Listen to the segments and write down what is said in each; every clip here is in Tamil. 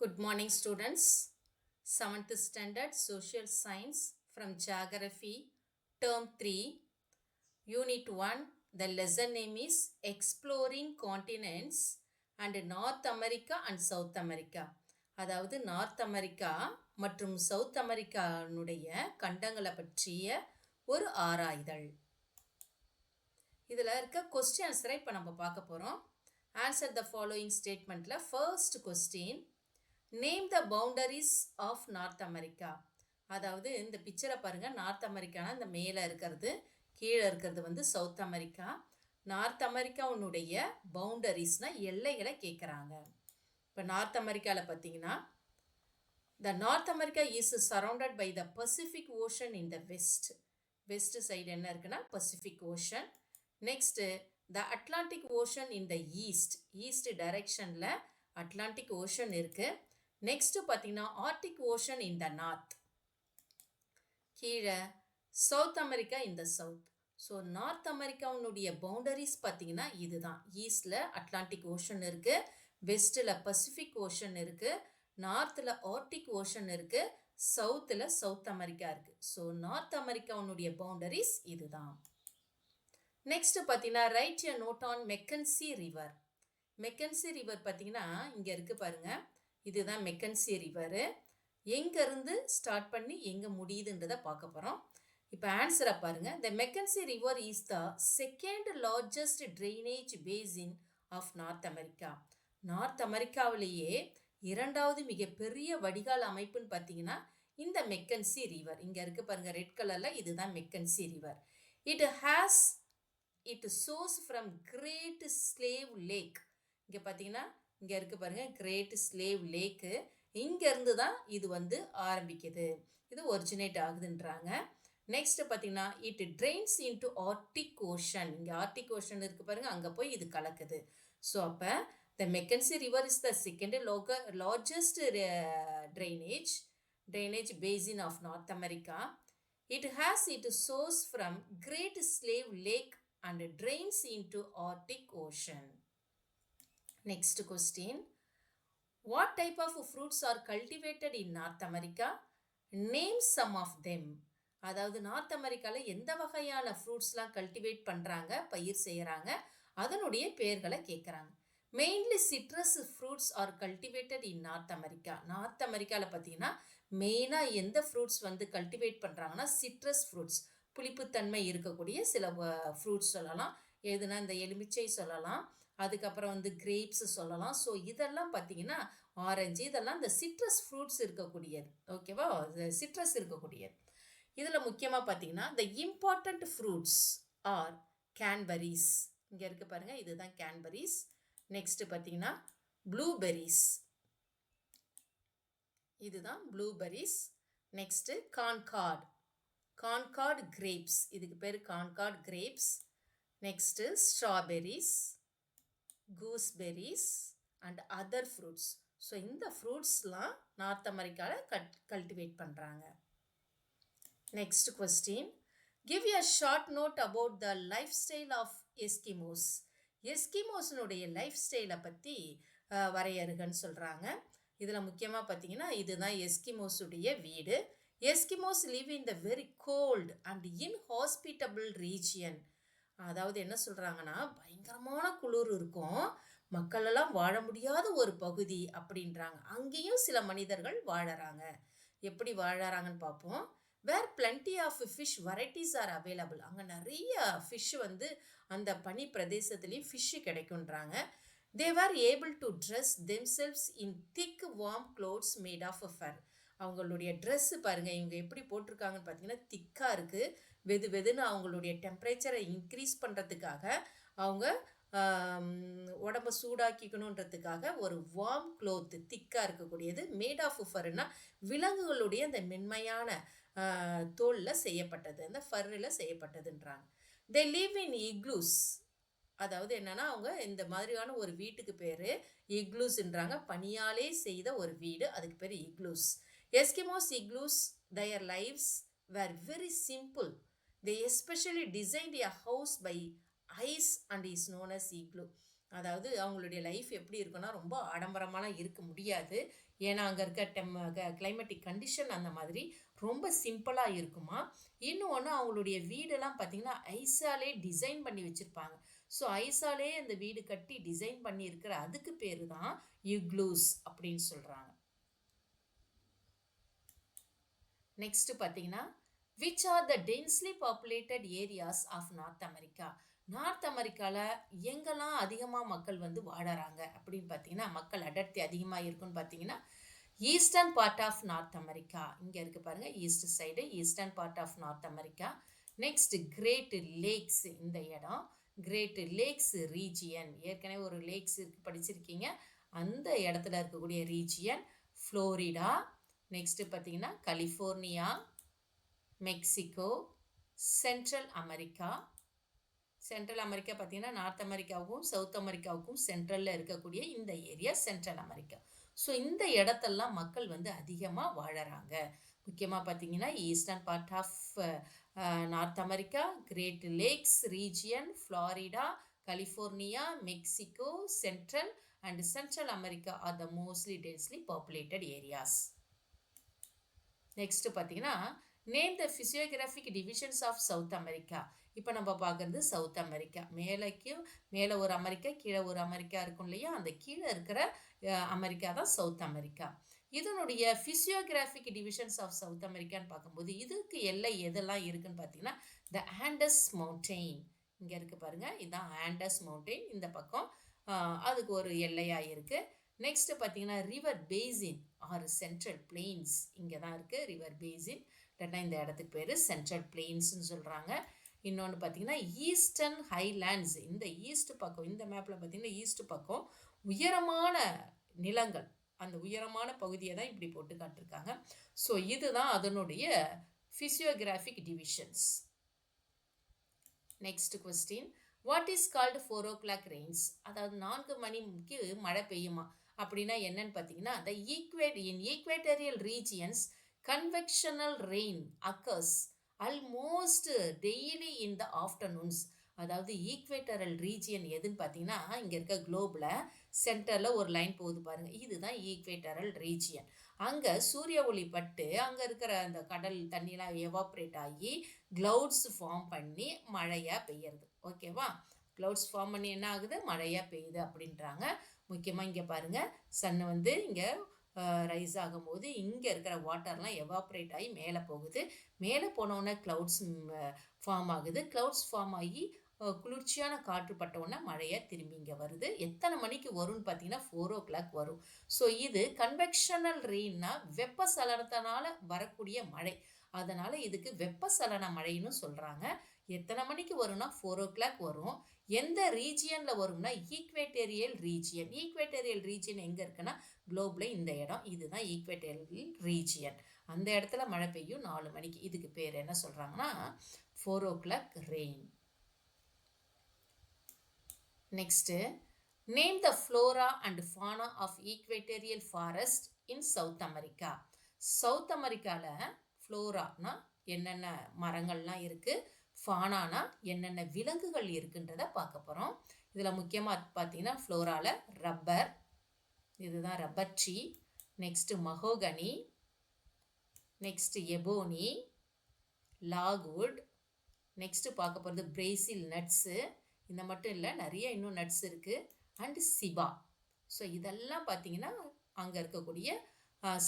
Good morning, students. 7th Standard Social Science from Geography, Term 3, Unit 1. The lesson name is Exploring Continents and North America and South America. அதாவது நார்த் அமெரிக்கா மற்றும் சவுத் அமெரிக்கானுடைய கண்டங்களை பற்றிய ஒரு ஆராய்தல். இதில் இருக்க கொஸ்டின் ஆன்சரை இப்போ நம்ம பார்க்க போகிறோம். ஆன்சர் த ஃபாலோயிங் ஸ்டேட்மெண்ட்டில் first question, name the boundaries of North America. அதாவது இந்த பிக்சரை பாருங்கள், நார்த் அமெரிக்கானா இந்த மேலே இருக்கிறது, கீழே இருக்கிறது வந்து சவுத் அமெரிக்கா. நார்த் அமெரிக்காவுடைய பவுண்டரிஸ்னால் எல்லைகளை கேட்குறாங்க. இப்போ நார்த் அமெரிக்காவில் பார்த்தீங்கன்னா, the North America is surrounded by the Pacific Ocean in the west. West side என்ன இருக்குன்னா Pacific Ocean. Next the Atlantic Ocean in the east. East டைரெக்ஷனில் அட்லாண்டிக் ஓஷன் இருக்குது. நெக்ஸ்ட்டு பார்த்தீங்கன்னா Arctic Ocean in the north. கீழே South America in the south. So North அமெரிக்காவுடைய பவுண்டரிஸ் பார்த்தீங்கன்னா இதுதான். ஈஸ்டில் அட்லாண்டிக் ஓஷன் இருக்குது, வெஸ்ட்டில் பசிபிக் ஓஷன் இருக்குது, நார்த்தில் ஆர்டிக் ஓஷன் இருக்குது, சவுத்தில் சவுத் அமெரிக்கா இருக்குது. ஸோ நார்த் அமெரிக்காவுடைய பவுண்டரிஸ் இதுதான். நெக்ஸ்ட் பார்த்தீங்கன்னா right a note on Mackenzie River. Mackenzie River பார்த்தீங்கன்னா இங்கே இருக்குது பாருங்கள், இதுதான் மெக்கன்சி ரிவரு. எங்கேருந்து ஸ்டார்ட் பண்ணி எங்கே முடியுதுன்றதை பார்க்க போகிறோம். இப்போ ஆன்சரை பாருங்கள். The Mackenzie River is the second largest drainage basin of North America. North அமெரிக்காவிலேயே இரண்டாவது மிகப்பெரிய வடிகால் அமைப்புன்னு பார்த்தீங்கன்னா இந்த மெக்கன்சி ரிவர். இங்கே இருக்குது பாருங்கள் ரெட் கலரில், இதுதான் Mackenzie River. It source from Great Slave Lake. இங்கே பார்த்தீங்கன்னா இங்கே இருக்குது பாருங்கள் கிரேட் ஸ்லேவ் லேக்கு. இங்கேருந்து தான் இது வந்து ஆரம்பிக்குது, இது ஒரிஜினேட் ஆகுதுன்றாங்க. நெக்ஸ்ட் பார்த்தீங்கன்னா it drains into Arctic Ocean. இங்கே ஆர்டிக் ஓஷன் இருக்குது பாருங்கள், அங்கே போய் இது கலக்குது. ஸோ அப்போ the Mackenzie River is the second largest drainage basin of North America. It has it source from Great Slave Lake and drains into Arctic Ocean. Next question, what type of fruits are cultivated in North America? Name some of them. அதாவது நார்த் அமெரிக்காவில் எந்த வகையான ஃப்ரூட்ஸ்லாம் கல்டிவேட் பண்ணுறாங்க, பயிர் செய்கிறாங்க, அதனுடைய பெயர்களை கேட்குறாங்க. Mainly citrus fruits are cultivated in North America. North அமெரிக்காவில் பார்த்தீங்கன்னா மெயினாக எந்த ஃப்ரூட்ஸ் வந்து கல்டிவேட் பண்ணுறாங்கன்னா சிட்ரஸ் ஃப்ரூட்ஸ், புளிப்புத்தன்மை இருக்கக்கூடிய சில ஃப்ரூட்ஸ் சொல்லலாம். எதுனா இந்த எலுமிச்சை சொல்லலாம், அதுக்கப்புறம் வந்து கிரேப்ஸ் சொல்லலாம். ஸோ இதெல்லாம் பார்த்தீங்கன்னா ஆரஞ்சு, இதெல்லாம் இந்த சிட்ரஸ் ஃப்ரூட்ஸ் இருக்கக்கூடியது. ஓகேவா, சிட்ரஸ் இருக்கக்கூடியது. இதில் முக்கியமாக பார்த்தீங்கன்னா the important fruits are cranberries. இங்கே இருக்குது பாருங்கள், இதுதான் கேன்பெரிஸ். நெக்ஸ்ட்டு பார்த்தீங்கன்னா ப்ளூபெரிஸ், இதுதான் ப்ளூபெரிஸ். நெக்ஸ்ட்டு கான்கார்ட் கிரேப்ஸ், இதுக்கு பேர் Concord grapes. Next strawberries, gooseberries and other fruits. So இந்த ஃப்ரூட்ஸ்லாம் நார்த் அமெரிக்காவில் கல்டிவேட் பண்ணுறாங்க. Next question, give a short note about the life style of Eskimos. எஸ்கிமோஸினுடைய லைஃப் ஸ்டைலை பற்றி வரையறுகன்னு சொல்கிறாங்க. இதில் முக்கியமாக பார்த்தீங்கன்னா இதுதான் எஸ்கிமோஸுடைய வீடு. Eskimos live in the very cold and inhospitable region. அதாவது என்ன சொல்கிறாங்கன்னா பயங்கரமான குளிர் இருக்கும், மக்களெல்லாம் வாழ முடியாத ஒரு பகுதி அப்படின்றாங்க. அங்கேயும் சில மனிதர்கள் வாழறாங்க. எப்படி வாழறாங்கன்னு பார்ப்போம். Where plenty of fish varieties are available. அங்கே நிறைய ஃபிஷ் வந்து அந்த பனி பிரதேசத்துலேயும் ஃபிஷ்ஷு கிடைக்குன்றாங்க. They are able to dress themselves in thick warm clothes made of fur. அவங்களுடைய ட்ரெஸ்ஸு பாருங்கள், இவங்க எப்படி போட்டிருக்காங்கன்னு பார்த்தீங்கன்னா திக்காக இருக்குது. வெதுன்னு அவங்களுடைய டெம்பரேச்சரை இன்க்ரீஸ் பண்ணுறதுக்காக, அவங்க உடம்பை சூடாக்கிக்கணுன்றதுக்காக ஒரு வார்ம் க்ளோத்து திக்காக இருக்கக்கூடியது. மேட் ஆஃப் ஃபர்னா விலங்குகளுடைய அந்த மென்மையான தோலில் செய்யப்பட்டது, அந்த ஃபர்ரில் செய்யப்பட்டதுன்றாங்க. They live in igloos. அதாவது என்னென்னா அவங்க இந்த மாதிரியான ஒரு வீட்டுக்கு பேர் இக்லூஸ்ன்றாங்க. பனியாலே செய்த ஒரு வீடு, அதுக்கு பேர் igloos. Eskimos igloos, their lives were very simple. They especially designed a house by ice and is known as igloo. அதாவது அவங்களுடைய லைஃப் எப்படி இருக்குன்னா ரொம்ப ஆடம்பரமாலாம் இருக்க முடியாது. ஏன்னா அங்கே இருக்க கிளைமேட்டிக் கண்டிஷன் அந்த மாதிரி ரொம்ப சிம்பிளாக இருக்குமா. இன்னொன்று அவங்களுடைய வீடெல்லாம் பார்த்தீங்கன்னா ஐஸாலே டிசைன் பண்ணி வச்சுருப்பாங்க. ஸோ ஐஸாலே அந்த வீடு கட்டி டிசைன் பண்ணி இருக்கிற அதுக்கு பேர் தான் இக்லூஸ் அப்படின்னு சொல்கிறாங்க. நெக்ஸ்ட் பார்த்தீங்கன்னா which are the densely populated areas of North America. North அமெரிக்காவில் எங்கெல்லாம் அதிகமாக மக்கள் வந்து வாழறாங்க அப்படின்னு பார்த்தீங்கன்னா, மக்கள் அடர்த்தி அதிகமாக இருக்குன்னு பார்த்தீங்கன்னா eastern part of North America. இங்கே இருக்கு பாருங்க, east side eastern part of North America. Next Great Lakes, இந்த இடம் கிரேட் லேக்ஸ் ரீஜியன், ஏற்கனவே ஒரு லேக்ஸ் படிச்சிருக்கீங்க, அந்த இடத்துல இருக்கக்கூடிய ரீஜியன் ஃப்ளோரிடா. நெக்ஸ்ட் பார்த்தீங்கன்னா California, Mexico, central America. Central America பார்த்தீங்கன்னா நார்த் அமெரிக்காவுக்கும் சவுத் அமெரிக்காவுக்கும் சென்ட்ரலில் இருக்கக்கூடிய இந்த ஏரியா சென்ட்ரல் அமெரிக்கா. ஸோ இந்த இடத்தெல்லாம் மக்கள் வந்து அதிகமாக வாழறாங்க. முக்கியமாக பார்த்தீங்கன்னா eastern part of North America, Great Lakes region, Florida, California, Mexico, central and Central America are the mostly densely populated areas. Next பார்த்தீங்கன்னா name the physiographic divisions of South America. இப்போ நம்ம பார்க்குறது சவுத் அமெரிக்கா. மேலே ஒரு அமெரிக்கா, கீழே ஒரு அமெரிக்கா இருக்கும் இல்லையா, அந்த கீழே இருக்கிற அமெரிக்கா தான் சவுத் அமெரிக்கா. இதனுடைய ஃபிசியோகிராஃபிக் டிவிஷன்ஸ் ஆஃப் சவுத் அமெரிக்கான்னு பார்க்கும்போது இதுக்கு எல்லை எதெல்லாம் இருக்குன்னு பார்த்தீங்கன்னா த ஆண்டஸ் மவுண்டெயின், இங்கே இருக்குது பாருங்கள், இதுதான் ஆண்டஸ் மவுண்டெயின், இந்த பக்கம் அதுக்கு ஒரு எல்லையாக இருக்குது. நெக்ஸ்ட் பார்த்தீங்கன்னா river basin R central planes, இங்கே தான் இருக்குது ரிவர் பேசின், இல்லைன்னா இந்த இடத்துக்கு பேர் சென்ட்ரல் பிளெயின்ஸ்னு சொல்கிறாங்க. இன்னொன்று பார்த்தீங்கன்னா ஈஸ்டர்ன் ஹைலேண்ட்ஸ், இந்த ஈஸ்ட் பக்கம், இந்த மேப்பில் பார்த்தீங்கன்னா ஈஸ்ட் பக்கம் உயரமான நிலங்கள், அந்த உயரமான பகுதியை தான் இப்படி போட்டு காட்டிருக்காங்க. ஸோ இதுதான் அதனுடைய physiographic divisions. Next question, what is called 4 o'clock Reigns, அதாவது 4 மணிக்கு மழை பெய்யுமா அப்படின்னா என்னன்னு பார்த்தீங்கன்னா த ஈக்வேட்டரியல் regions convectional rain occurs almost daily in the afternoons. அதாவது ஈக்வேட்டரல் ரீஜியன் எதுன்னு பார்த்தீங்கன்னா இங்கே இருக்க குளோபில் சென்டரில் ஒரு லைன் போகுது பாருங்கள், இதுதான் ஈக்வேட்டரல் ரீஜியன். அங்கே சூரிய ஒளி பட்டு அங்கே இருக்கிற அந்த கடல் தண்ணியெலாம் எவாப்ரேட் ஆகி க்ளவுட்ஸ் ஃபார்ம் பண்ணி மழையாக பெய்யறது. ஓகேவா, க்ளவுட்ஸ் ஃபார்ம் பண்ணி என்ன ஆகுது, மழையாக பெய்யுது அப்படின்றாங்க. முக்கியமாக இங்கே பாருங்கள், சன் வந்து இங்கே ரைஸ் ஆகும்போது இங்கே இருக்கிற வாட்டர்லாம் எவாப்ரேட் ஆகி மேலே போகுது. மேலே போனோடனே க்ளவுட்ஸ் ஃபார்ம் ஆகுது. க்ளவுட்ஸ் ஃபார்ம் ஆகி குளிர்ச்சியான காற்று பட்டவுடனே மழையாக திரும்பி இங்கே வருது. எத்தனை மணிக்கு வரும்னு பார்த்தீங்கன்னா 4 o'clock வரும். ஸோ இது கன்வெக்ஷனல் ரெயின்னா வெப்பசலனத்தினால வரக்கூடிய மழை, அதனால் இதுக்கு வெப்பசலன மழைன்னு சொல்கிறாங்க. எத்தனை மணிக்கு வரும்னா 4 o'clock வரும். எந்த ரீஜியனில் வரும்னா ஈக்வேட்டரியல் ரீஜியன். ஈக்வேட்டரியல் ரீஜியன் எங்கே இருக்குன்னா குளோபில் இந்த இடம், இதுதான் ஈக்வேட்டரியல் ரீஜியன். அந்த இடத்துல மழை பெய்யும் 4 மணிக்கு. இதுக்கு பேர் என்ன சொல்கிறாங்கன்னா 4 o'clock rain. Next, name the flora and fauna of equatorial forest in South America. South அமெரிக்காவில் ஃப்ளோரானா என்னென்ன மரங்கள்லாம் இருக்குது, ஃபானானா என்னென்ன விலங்குகள் இருக்குன்றதை பார்க்க போகிறோம். இதில் முக்கியமாக பார்த்தீங்கன்னா ஃப்ளோராவில் ரப்பர், இதுதான் rubber tree. Next mahogany, next Ebony, Lockwood. Next பார்க்க போகிறது பிரேசில் நட்ஸு. இந்த மட்டும் இல்லை, நிறைய இன்னும் நட்ஸ் இருக்குது. அண்டு சிபா. ஸோ இதெல்லாம் பார்த்தீங்கன்னா அங்கே இருக்கக்கூடிய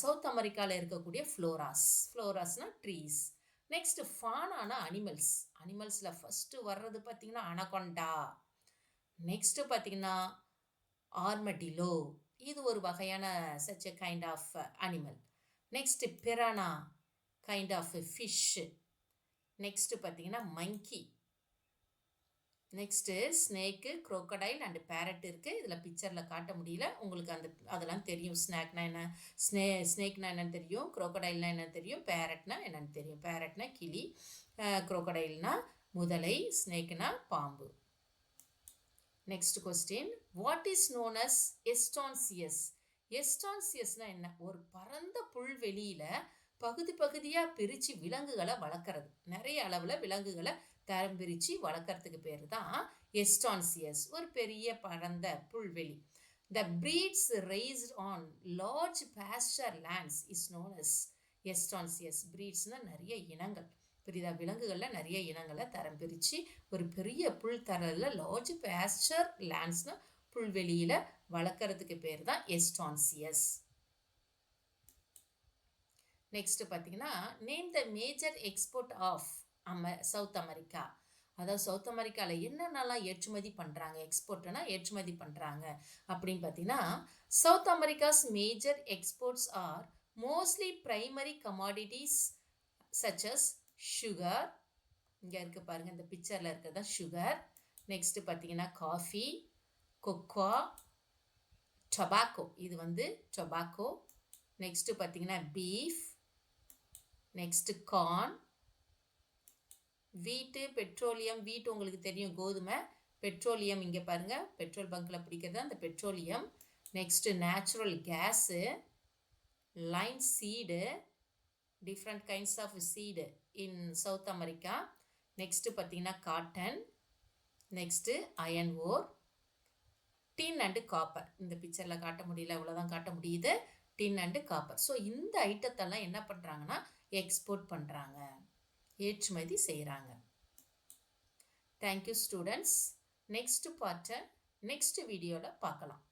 சவுத் அமெரிக்காவில் இருக்கக்கூடிய ஃப்ளோராஸ்னால் ட்ரீஸ். நெக்ஸ்ட் ஃபானானா அனிமல்ஸில் ஃபஸ்ட்டு வர்றது பார்த்தீங்கன்னா அனகொண்டா. நெக்ஸ்ட்டு பார்த்தீங்கன்னா ஆர்மடிலோ, இது ஒரு வகையான such a kind of animal. Next piranha, kind of fish. Next பார்த்தீங்கன்னா monkey. Next snake, crocodile and parrot இருக்குது. இதில் பிக்சரில் காட்ட முடியல, உங்களுக்கு அதெல்லாம் தெரியும். ஸ்னேக்னா என்ன, ஸ்னேக்னா என்னன்னு தெரியும், க்ரோக்கடைல்னா என்னன்னு தெரியும், பேரட்னா என்னன்னு தெரியும். பேரட்னா கிளி, க்ரோக்கடைல்னா முதலை, ஸ்னேக்னா பாம்பு. Next question, what is known as estancias. எஸ்டான்சியஸ்னால் என்ன, ஒரு பரந்த புல்வெளியில் பகுதி பகுதியாக பிரித்து விலங்குகளை வளர்க்குறது. நிறைய அளவில் விலங்குகளை தரம் பிரித்து வளர்க்குறதுக்கு பேர் தான் எஸ்டான்சியஸ். ஒரு பெரிய பரந்த புல்வெளி. The breeds raised on large pasture lands is known as எஸ்டான்சியஸ். breedsனா நிறைய இனங்கள். புரியுதா? விலங்குகளில் நிறைய இனங்களை தரம் பிரித்து ஒரு பெரிய புல் தரல லார்ஜ் பேஸ்டர் லேண்ட்ஸ்னா புல்வெளியில் வளர்க்குறதுக்கு பேர் தான் எஸ்டான்சியஸ். நெக்ஸ்ட் பார்த்தீங்கன்னா name the major export of South America. அதாவது சவுத் அமெரிக்காவில் என்னென்னலாம் ஏற்றுமதி பண்ணுறாங்க, எக்ஸ்போர்ட்னா ஏற்றுமதி பண்ணுறாங்க அப்படின்னு பார்த்தீங்கன்னா, South America's major exports are mostly primary commodities such as sugar. இங்கே இருக்க பாருங்கள், இந்த பிக்சரில் இருக்கிறது தான் சுகர். நெக்ஸ்ட்டு பார்த்தீங்கன்னா காஃபி, கொக்கோ, டொபாக்கோ. இது வந்து டொபாக்கோ. நெக்ஸ்ட்டு பார்த்தீங்கன்னா beef, next corn, wheat, petroleum. Wheat உங்களுக்கு தெரியும், கோதுமை. பெட்ரோலியம் இங்கே பாருங்கள், பெட்ரோல் பங்க்கில் பிடிக்கிறது அந்த petroleum. Next natural gas, linseed, different kinds of seed in South America. Next பார்த்தீங்கன்னா cotton, next iron ore, tin and copper. இந்த பிக்சரில் காட்ட முடியல, இவ்வளோதான் காட்ட முடியுது. டின் அண்டு காப்பர். ஸோ இந்த ஐட்டத்தெல்லாம் என்ன பண்ணுறாங்கன்னா எக்ஸ்போர்ட் பண்ணுறாங்க, ஏற்றுமதி செய்கிறாங்க. Thank you students. நெக்ஸ்ட் பார்ட்டை நெக்ஸ்ட் வீடியோவில் பார்க்கலாம்.